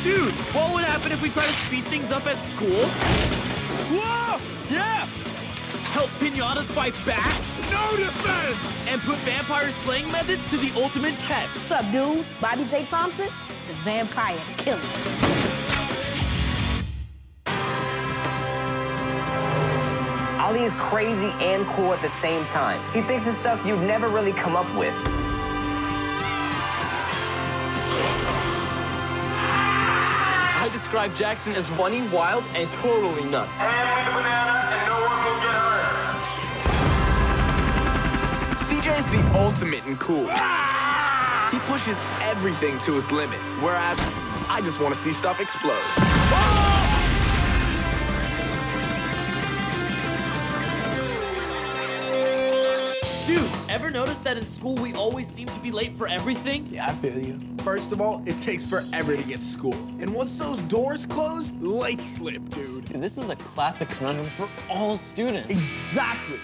Dude, what would happen if we try to speed things up at school? Whoa! Yeah! Help Piñatas fight back? No defense! And put vampire slaying methods to the ultimate test. What's up, dudes? Bobby J. Thompson, the vampire killer. Ali is crazy and cool at the same time. He thinks of stuff you'd never really come up with. I describe Jackson as funny, wild, and totally nuts. Hand me the banana and no one will get hurt. CJ's the ultimate in cool. He pushes everything to its limit, whereas I just want to see stuff explode. Dude, ever notice that in school we always seem to be late for everything? Yeah, I feel you. First of all, it takes forever to get to school. And once those doors close, late slip, dude. Dude, this is a classic conundrum for all students. Exactly.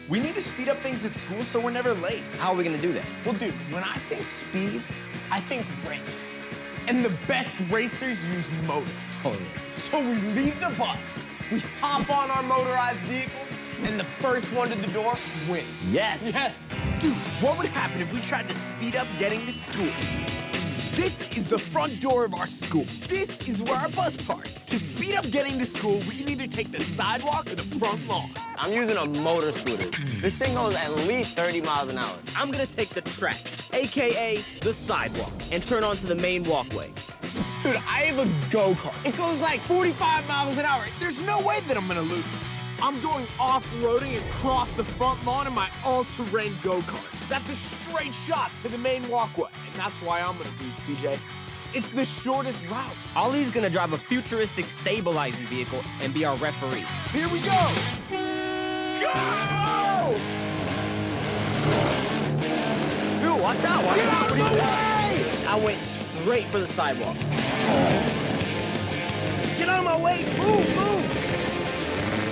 We need to speed up things at school so we're never late. How are we gonna do that? Well, dude, when I think speed, I think race. And the best racers use motors. Oh, yeah. So we leave the bus, we hop on our motorized vehicles, and the first one to the door wins. Yes. Yes. Dude, what would happen if we tried to speed up getting to school? This is the front door of our school. This is where our bus parks. To speed up getting to school, we can either take the sidewalk or the front lawn. I'm using a motor scooter. This thing goes at least 30 miles an hour. I'm gonna take the track, AKA the sidewalk, and turn onto the main walkway. Dude, I have a go-kart. It goes like 45 miles an hour. There's no way that I'm gonna lose. I'm going off-roading across the front lawn in my all-terrain go-kart. That's a straight shot to the main walkway. And that's why I'm gonna beat CJ. It's the shortest route. Ollie's gonna drive a futuristic stabilizing vehicle and be our referee. Here we go! Go! Dude, watch out! Watch Get out of the way! I went straight for the sidewalk. Get out of my way! Move, move!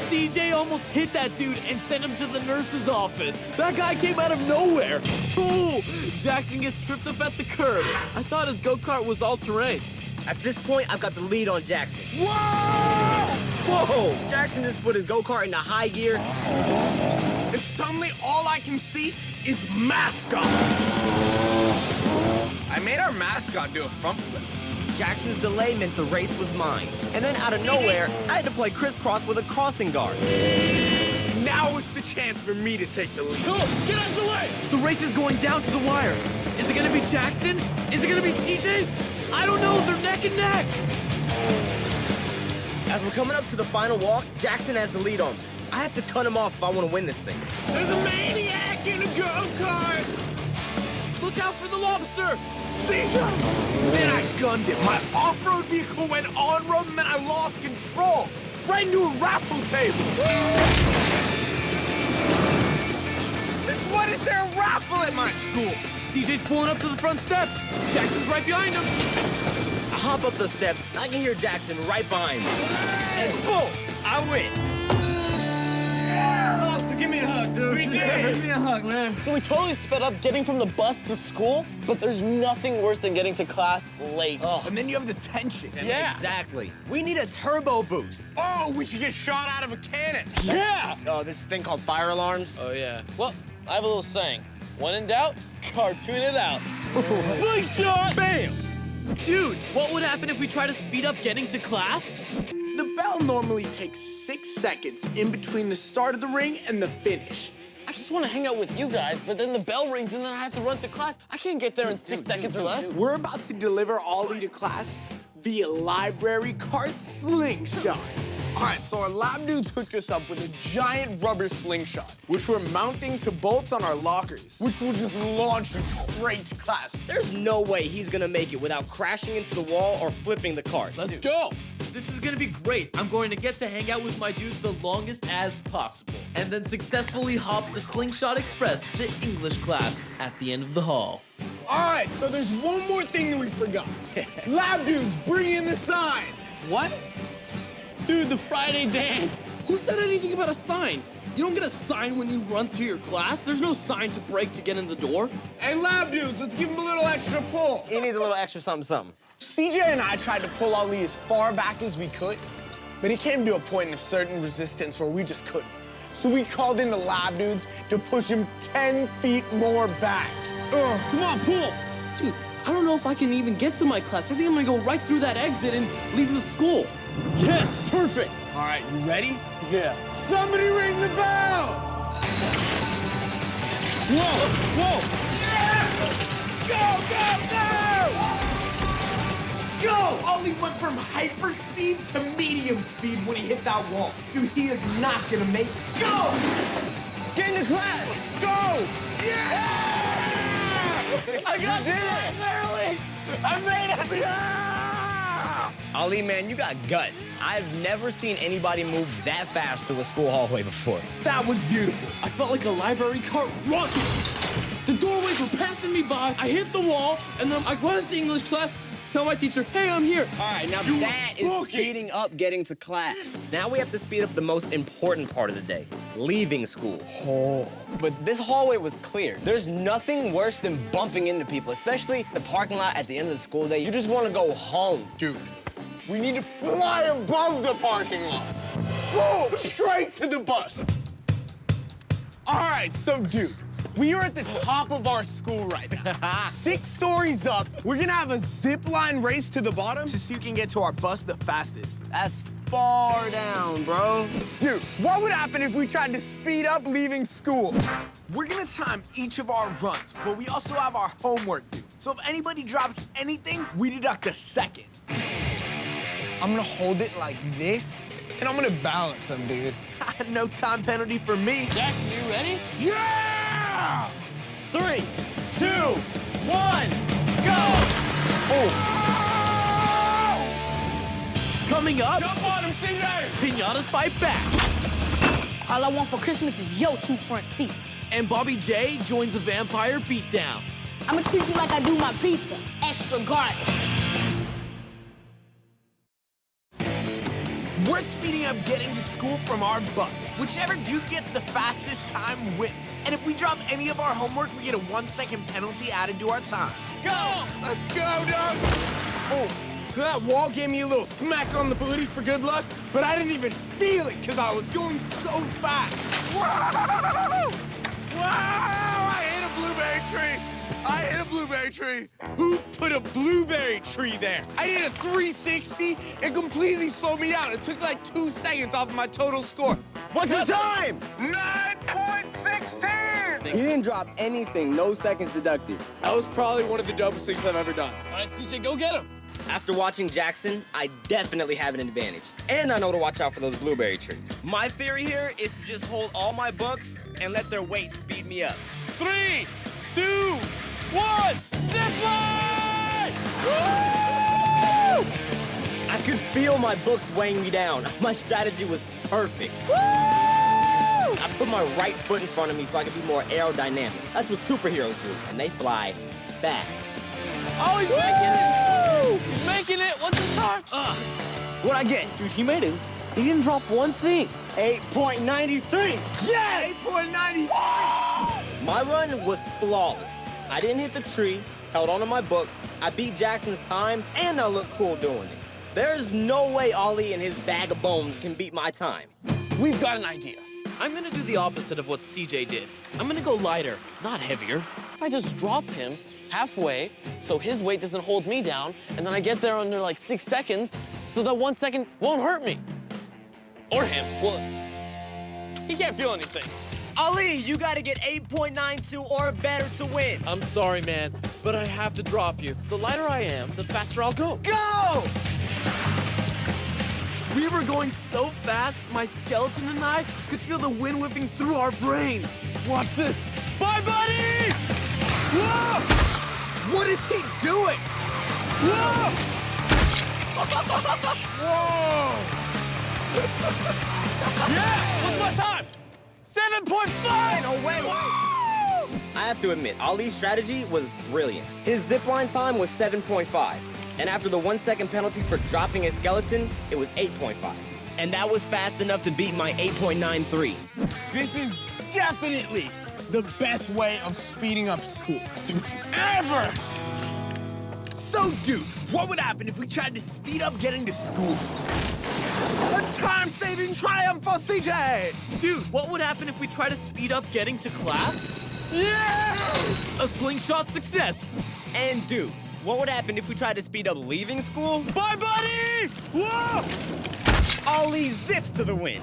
CJ almost hit that dude and sent him to the nurse's office. That guy came out of nowhere. Ooh, Jackson gets tripped up at the curb. I thought his go-kart was all-terrain. At this point, I've got the lead on Jackson. Whoa! Whoa! Jackson just put his go-kart into high gear. And suddenly all I can see is mascot. I made our mascot do a front flip. Jackson's delay meant the race was mine. And then out of nowhere, I had to play crisscross with a crossing guard. Now it's the chance for me to take the lead. Get out of the way! The race is going down to the wire. Is it gonna be Jackson? Is it gonna be CJ? I don't know, they're neck and neck. As we're coming up to the final walk, Jackson has the lead on me. I have to cut him off if I want to win this thing. There's a maniac in a go-kart! Look out for the lobster! Seizure! Then I gunned it. My off-road vehicle went on-road and then I lost control. Right into a raffle table. Since when is there a raffle at my school? CJ's pulling up to the front steps. Jackson's right behind him. I hop up the steps, I can hear Jackson right behind me. And boom, I win. Give me a hug, dude. We did. Give me a hug, man. So we totally sped up getting from the bus to school, but there's nothing worse than getting to class late. Oh, and then you have the tension. Yeah. Exactly. We need a turbo boost. Oh, we should get shot out of a cannon. Yeah! Oh, this thing called fire alarms. Oh, yeah. Well, I have a little saying. When in doubt, cartoon it out. Slingshot! Bam! Dude, what would happen if we try to speed up getting to class? The bell normally takes 6 seconds in between the start of the ring and the finish. I just want to hang out with you guys, but then the bell rings and then I have to run to class. I can't get there in 6 seconds or less. We're about to deliver Ollie to class via library cart slingshot. All right, so our lab dudes hooked us up with a giant rubber slingshot, which we're mounting to bolts on our lockers, which will just launch you straight to class. There's no way he's gonna make it without crashing into the wall or flipping the cart. Let's go. This is gonna be great. I'm going to get to hang out with my dude the longest as possible, and then successfully hop the Slingshot Express to English class at the end of the hall. All right, so there's one more thing that we forgot. Lab dudes, bring in the sign. What? Dude, the Friday dance. Who said anything about a sign? You don't get a sign when you run to your class. There's no sign to break to get in the door. Hey, lab dudes, let's give him a little extra pull. He needs a little extra something, something. CJ and I tried to pull Ali as far back as we could, but it came to a point in a certain resistance where we just couldn't. So we called in the lab dudes to push him 10 feet more back. Ugh. Come on, pull! Dude, I don't know if I can even get to my class. I think I'm gonna go right through that exit and leave the school. Yes, perfect! All right, you ready? Yeah. Somebody ring the bell! Whoa, whoa! Go, go, go! Go! Ollie went from hyperspeed to medium speed when he hit that wall. Dude, he is not gonna make it. Go! Get in the class! Go! Yeah! I got to class early! I made it! Yeah! Ali, man, you got guts. I've never seen anybody move that fast through a school hallway before. That was beautiful. I felt like a library cart rocking. The doorways were passing me by. I hit the wall, and then I run into English class, tell my teacher, hey, I'm here. All right, now that is speeding up getting to class. Now we have to speed up the most important part of the day, leaving school. Oh. But this hallway was clear. There's nothing worse than bumping into people, especially the parking lot at the end of the school day. You just want to go home. Dude, we need to fly above the parking lot. Boom! Straight to the bus. All right, so, dude, we are at the top of our school right now. 6 stories up. We're gonna have a zip line race to the bottom just so you can get to our bus the fastest. That's far down, bro. Dude, what would happen if we tried to speed up leaving school? We're gonna time each of our runs, but we also have our homework due. So if anybody drops anything, we deduct a second. I'm gonna hold it like this, and I'm gonna balance them, dude. No time penalty for me. Jackson, you ready? Yeah! 3, 2, 1, go! Oh! Coming up, Jump on him, CJ! Piñatas fight back. All I want for Christmas is your 2 front teeth. And Bobby J joins a vampire beatdown. I'ma treat you like I do my pizza, extra garlic. We're speeding up getting to school from our bus. Whichever dude gets the fastest time wins. And if we drop any of our homework, we get a 1-second penalty added to our time. Go! Let's go, Doug! Oh, so that wall gave me a little smack on the booty for good luck, but I didn't even feel it because I was going so fast. Whoa! Wow! I hit a blueberry tree! I hit a blueberry tree. Who put a blueberry tree there? I did a 360 and completely slowed me down. It took like 2 seconds off of my total score. What's your time? 9.16! You didn't drop anything, no seconds deducted. That was probably one of the dopest things I've ever done. All right, CJ, go get him. After watching Jackson, I definitely have an advantage. And I know to watch out for those blueberry trees. My theory here is to just hold all my books and let their weight speed me up. 3, 2, 1, zip line! I could feel my books weighing me down. My strategy was perfect. I put my right foot in front of me so I could be more aerodynamic. That's what superheroes do, and they fly fast. Oh, he's making it! He's making it! What's his time? What'd I get? Dude, he made it. He didn't drop one thing. 8.93. Yes! 8.93! My run was flawless. I didn't hit the tree, held on to my books, I beat Jackson's time, and I looked cool doing it. There's no way Ollie and his bag of bones can beat my time. We've got an idea. I'm gonna do the opposite of what CJ did. I'm gonna go lighter, not heavier. If I just drop him halfway so his weight doesn't hold me down, and then I get there under like 6 seconds so that 1 second won't hurt me. Or him. Well, he can't feel anything. Ali, you gotta get 8.92 or better to win. I'm sorry, man, but I have to drop you. The lighter I am, the faster I'll go. Go! We were going so fast, my skeleton and I could feel the wind whipping through our brains. Watch this. Bye, buddy! Whoa! What is he doing? Whoa! Whoa! Yeah! What's my time? 7.5! No way! I have to admit, Ali's strategy was brilliant. His zipline time was 7.5. And after the 1 second penalty for dropping his skeleton, it was 8.5. And that was fast enough to beat my 8.93. This is definitely the best way of speeding up school ever! So, dude, what would happen if we tried to speed up getting to school? A time-saving triumph for CJ! Dude, what would happen if we try to speed up getting to class? Yeah! A slingshot success. And dude, what would happen if we tried to speed up leaving school? Bye, buddy! Whoa! Ollie zips to the win.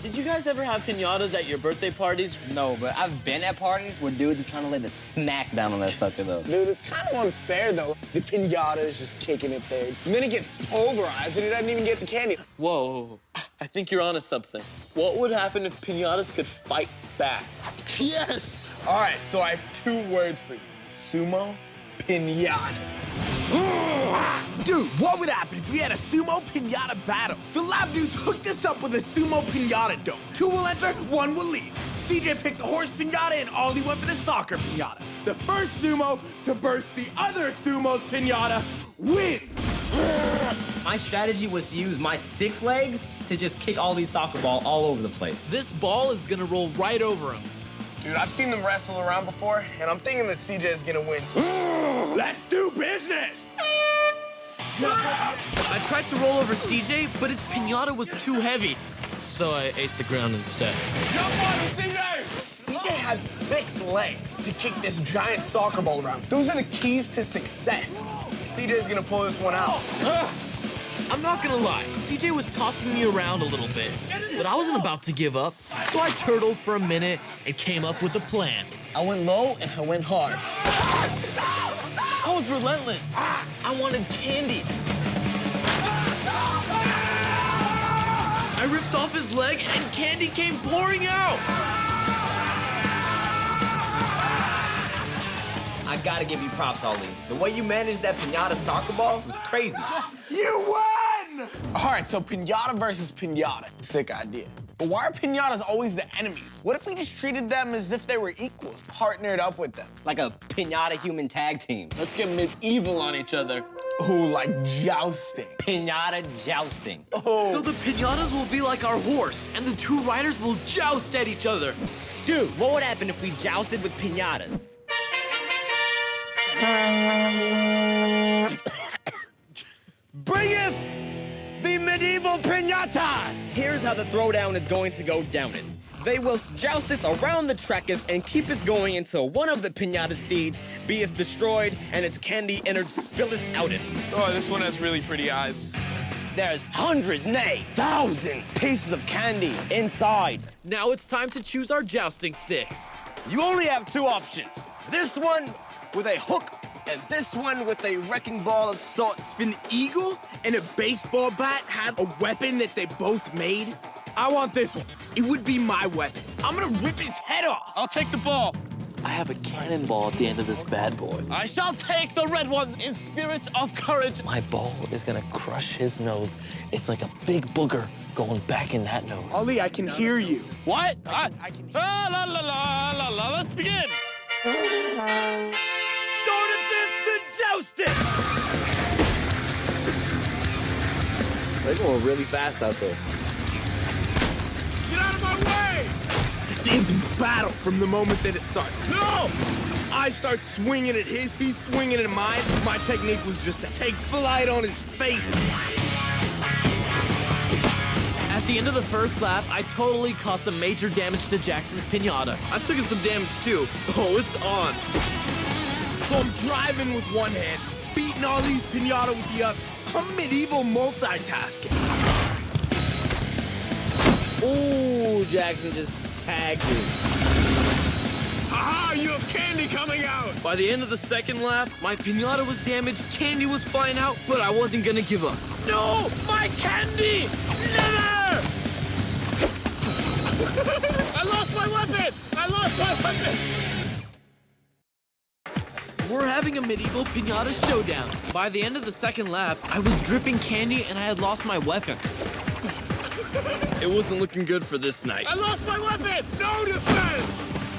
Did you guys ever have piñatas at your birthday parties? No, but I've been at parties where dudes are trying to lay the smack down on that sucker, though. Dude, it's kind of unfair, though. The piñata is just kicking it there. And then it gets pulverized, and he doesn't even get the candy. Whoa, I think you're onto something. What would happen if piñatas could fight back? Yes! All right, so I have 2 words for you. Sumo piñata. Dude, what would happen if we had a sumo piñata battle? The lab dudes hooked us up with a sumo piñata dome. 2 will enter, 1 will leave. CJ picked the horse piñata and Ollie went for the soccer piñata. The first sumo to burst the other sumo's piñata wins. My strategy was to use my 6 legs to just kick Ollie's soccer ball all over the place. This ball is gonna roll right over him. Dude, I've seen them wrestle around before, and I'm thinking that CJ is gonna win. Let's do business! I tried to roll over CJ, but his piñata was too heavy, so I ate the ground instead. Jump on him, CJ! CJ has 6 legs to kick this giant soccer ball around. Those are the keys to success. CJ's gonna pull this one out. I'm not gonna lie, CJ was tossing me around a little bit, but I wasn't about to give up, so I turtled for a minute and came up with a plan. I went low and I went hard. I was relentless. I wanted candy. I ripped off his leg and candy came pouring out. I gotta give you props, Ollie. The way you managed that piñata soccer ball was crazy. You won! All right, so piñata versus piñata. Sick idea. But why are piñatas always the enemy? What if we just treated them as if they were equals, partnered up with them? Like a piñata human tag team. Let's get medieval on each other. Ooh, like jousting. Piñata jousting. Oh. So the piñatas will be like our horse, and the 2 riders will joust at each other. Dude, what would happen if we jousted with piñatas? Bringeth the medieval piñatas! Here's how the throwdown is going to go down it. They will jousteth around the tracketh and keepeth going until one of the piñata steeds beeth destroyed and its candy entered spilleth outeth. Oh, this one has really pretty eyes. There's hundreds, nay, thousands pieces of candy inside. Now it's time to choose our jousting sticks. You only have 2 options. This one with a hook and this one with a wrecking ball of sorts. If an eagle and a baseball bat have a weapon that they both made, I want this one. It would be my weapon. I'm gonna rip his head off. I'll take the ball. I have a cannonball at the end of this bad boy. I shall take the red one in spirit of courage. My ball is gonna crush his nose. It's like a big booger going back in that nose. Ollie, I can hear you. What? I can hear La la la la la la. Let's begin. Starteth the jousting! They're going really fast out there. Get out of my way! It's battle from the moment that it starts. No! I start swinging at his, he's swinging at mine. My technique was just to take flight on his face. At the end of the first lap, I totally caused some major damage to Jackson's piñata. I've taken some damage too. Oh, it's on. So I'm driving with one hand, beating all these piñata with the other. I'm medieval multitasking. Ooh, Jackson just tagged you. Aha, you have candy coming out! By the end of the second lap, my piñata was damaged, candy was flying out, but I wasn't gonna give up. No! My candy! Never! I lost my weapon! I lost my weapon! We're having a medieval piñata showdown. By the end of the second lap, I was dripping candy and I had lost my weapon. It wasn't looking good for this night. I lost my weapon! No defense!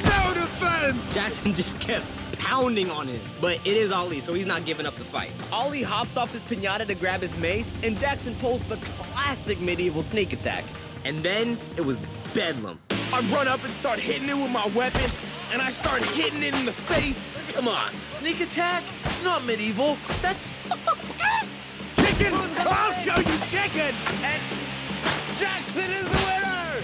No defense! Jackson just kept pounding on him. But it is Ollie, so he's not giving up the fight. Ollie hops off his piñata to grab his mace, and Jackson pulls the classic medieval sneak attack. And then it was bedlam. I run up and start hitting it with my weapon, and I start hitting it in the face. Come on, sneak attack? That's not medieval. That's... Chicken! I'll show you chicken! And Jackson is the winner!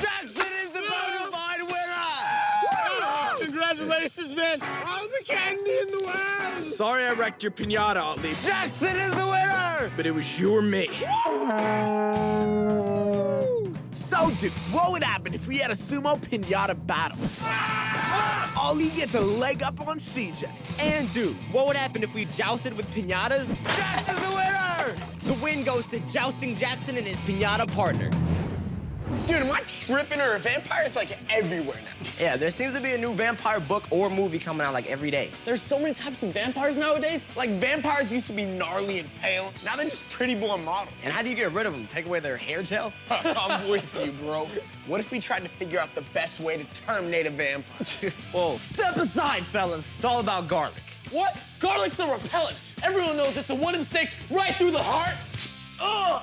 Jackson is the bona fide winner! Congratulations, man. All the candy in the world! Sorry I wrecked your piñata, Otley. Jackson is the winner! But it was you or me. So, dude, what would happen if we had a sumo piñata battle? Ollie gets a leg up on CJ. And dude, what would happen if we jousted with piñatas? Jackson's the winner! The win goes to Jousting Jackson and his piñata partner. Dude, am I tripping, or are vampires like everywhere now? Yeah, there seems to be a new vampire book or movie coming out like every day. There's so many types of vampires nowadays. Like, vampires used to be gnarly and pale. Now they're just pretty boy models. And how do you get rid of them? Take away their hair gel? I'm with you, bro. What if we tried to figure out the best way to terminate a vampire? Whoa. Step aside, fellas. It's all about garlic. What? Garlic's a repellent. Everyone knows it's a wooden stake right through the heart. Ugh!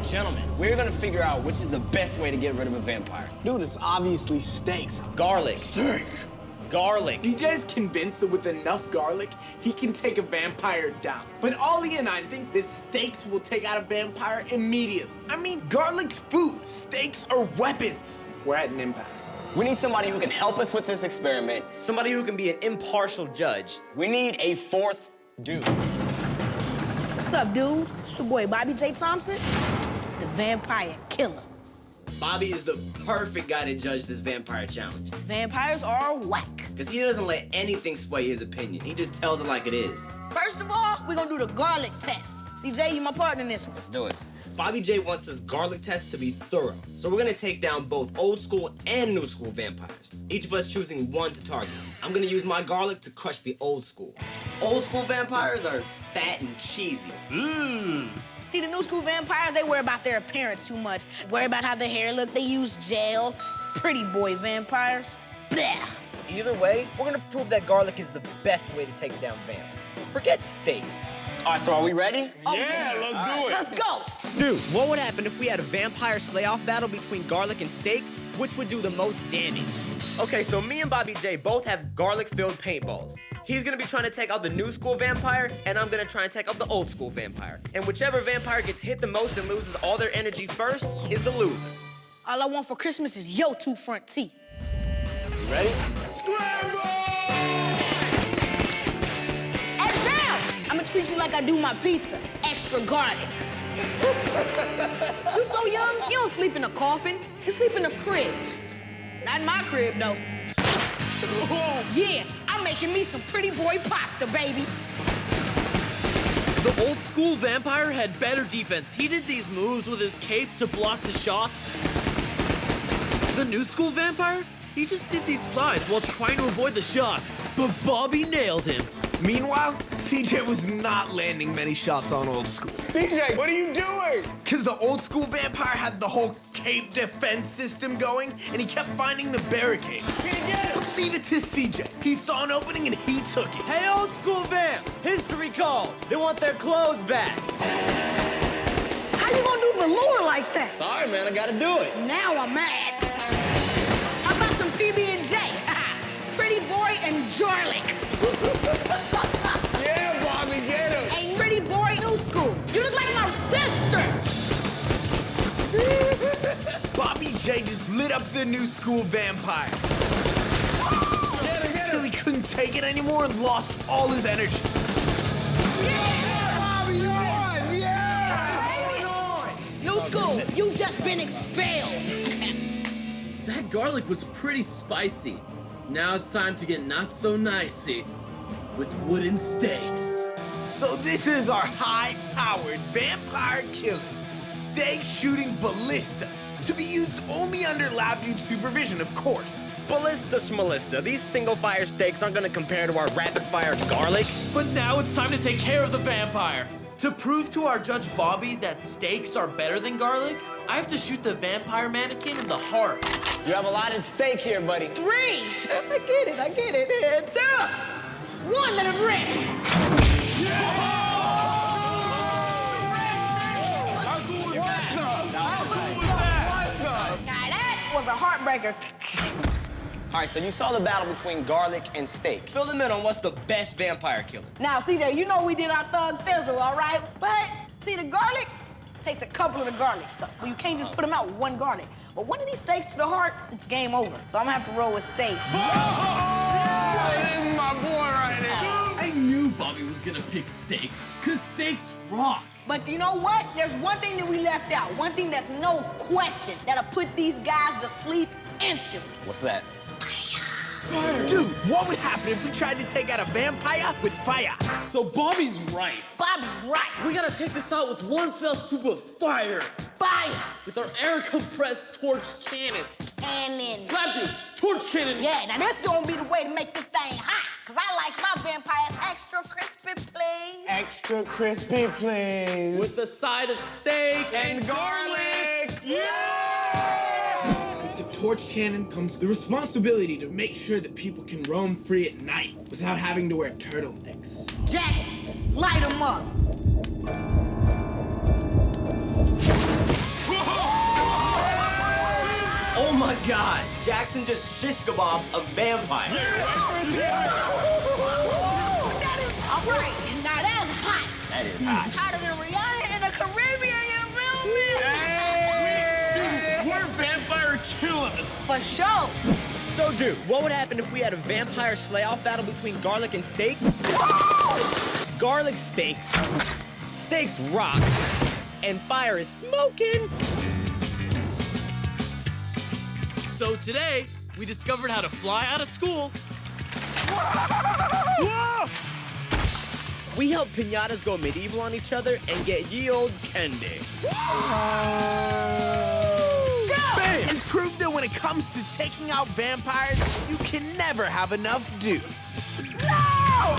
Gentlemen, we're gonna figure out which is the best way to get rid of a vampire. Dude, it's obviously steaks. Garlic. Steak. Garlic. CJ's convinced that with enough garlic, he can take a vampire down. But Ollie and I think that steaks will take out a vampire immediately. I mean, garlic's food. Steaks are weapons. We're at an impasse. We need somebody who can help us with this experiment. Somebody who can be an impartial judge. We need a fourth dude. What's up, dudes? It's your boy, Bobby J. Thompson, the vampire killer. Bobby is the perfect guy to judge this vampire challenge. Vampires are whack. Because he doesn't let anything sway his opinion. He just tells it like it is. First of all, we're gonna do the garlic test. CJ, you my partner in this one. Let's do it. Bobby J wants this garlic test to be thorough. So we're gonna take down both old school and new school vampires. Each of us choosing one to target. I'm gonna use my garlic to crush the old school. Old school vampires are fat and cheesy. See, the new school vampires, they worry about their appearance too much. Worry about how their hair look. They use gel. Pretty boy vampires. Blah. Either way, we're gonna prove that garlic is the best way to take down vamps. Forget steaks. All right, so are we ready? Yeah, let's do it. Let's go. Dude, what would happen if we had a vampire slay-off battle between garlic and steaks? Which would do the most damage? Okay, so me and Bobby J both have garlic-filled paintballs. He's gonna be trying to take out the new school vampire, and I'm gonna try and take out the old school vampire. And whichever vampire gets hit the most and loses all their energy first is the loser. All I want for Christmas is your two front teeth. You ready? Scramble! And now, I'm gonna treat you like I do my pizza. Extra garlic. You so young, you don't sleep in a coffin. You sleep in a crib. Not in my crib, though. Yeah, I'm making me some pretty boy pasta, baby. The old school vampire had better defense. He did these moves with his cape to block the shots. The new school vampire, he just did these slides while trying to avoid the shots. But Bobby nailed him. Meanwhile, CJ was not landing many shots on old school. CJ, what are you doing? Because the old school vampire had the whole cape defense system going, and he kept finding the barricade. But leave it to CJ. He saw an opening and he took it. Hey, old school vamp! History called. They want their clothes back. How you gonna do velour like that? Sorry, man, I gotta do it. Now I'm mad. How about some PB&J? Pretty boy and garlic. Yeah, Bobby, get him. Hey, pretty boy, new school. You look like my sister. Bobby J just lit up the new school vampire. Get him, Until he couldn't take it anymore and lost all his energy. Yeah! Bobby, you won! Yeah! New school, you've just been expelled. That garlic was pretty spicy. Now it's time to get not so nicey with wooden stakes. So this is our high-powered vampire killer, stake shooting ballista, to be used only under lab dude supervision, of course. Ballista schmalista. These single-fire stakes aren't gonna compare to our rapid-fire garlic. But now it's time to take care of the vampire. To prove to our Judge Bobby that steaks are better than garlic, I have to shoot the vampire mannequin in the heart. You have a lot at stake here, buddy. 3. I get it. 2. 1, let him rip. How cool was that? Now that was a heartbreaker. All right, so you saw the battle between garlic and steak. Fill them in on what's the best vampire killer. Now, CJ, you know we did our thug fizzle, all right? But, see, the garlic takes a couple of the garlic stuff. Well, you can't just put them out with one garlic. But one of these steaks to the heart, it's game over. So I'm gonna have to roll with steak. This is my boy right here. I knew Bobby was gonna pick steaks, cause steaks rock. But you know what? There's one thing that we left out. One thing that's no question that'll put these guys to sleep instantly. What's that? Dude, what would happen if we tried to take out a vampire with fire? So Bobby's right. Bobby's right. We gotta take this out with one fell swoop of fire. Fire. With our air compressed torch cannon. And then... Lab dudes, torch cannon. Yeah, now this gonna be the way to make this thing hot. Cause I like my vampires extra crispy, please. Extra crispy, please. With the side of steak and garlic. With the torch cannon comes the responsibility to make sure that people can roam free at night without having to wear turtlenecks. Jackson, light them up. Oh my gosh, Jackson just shish kebab a vampire. All right, now that's hot. That is hot. Hotter than Rihanna in the Caribbean, you feel me? We're vampire killers. For sure. So, dude, what would happen if we had a vampire slay-off battle between garlic and steaks? Garlic steaks, steaks rock, and fire is smoking. So today, we discovered how to fly out of school. We helped Piñatas go medieval on each other and get ye old candy. And prove that when it comes to taking out vampires, you can never have enough dudes. No!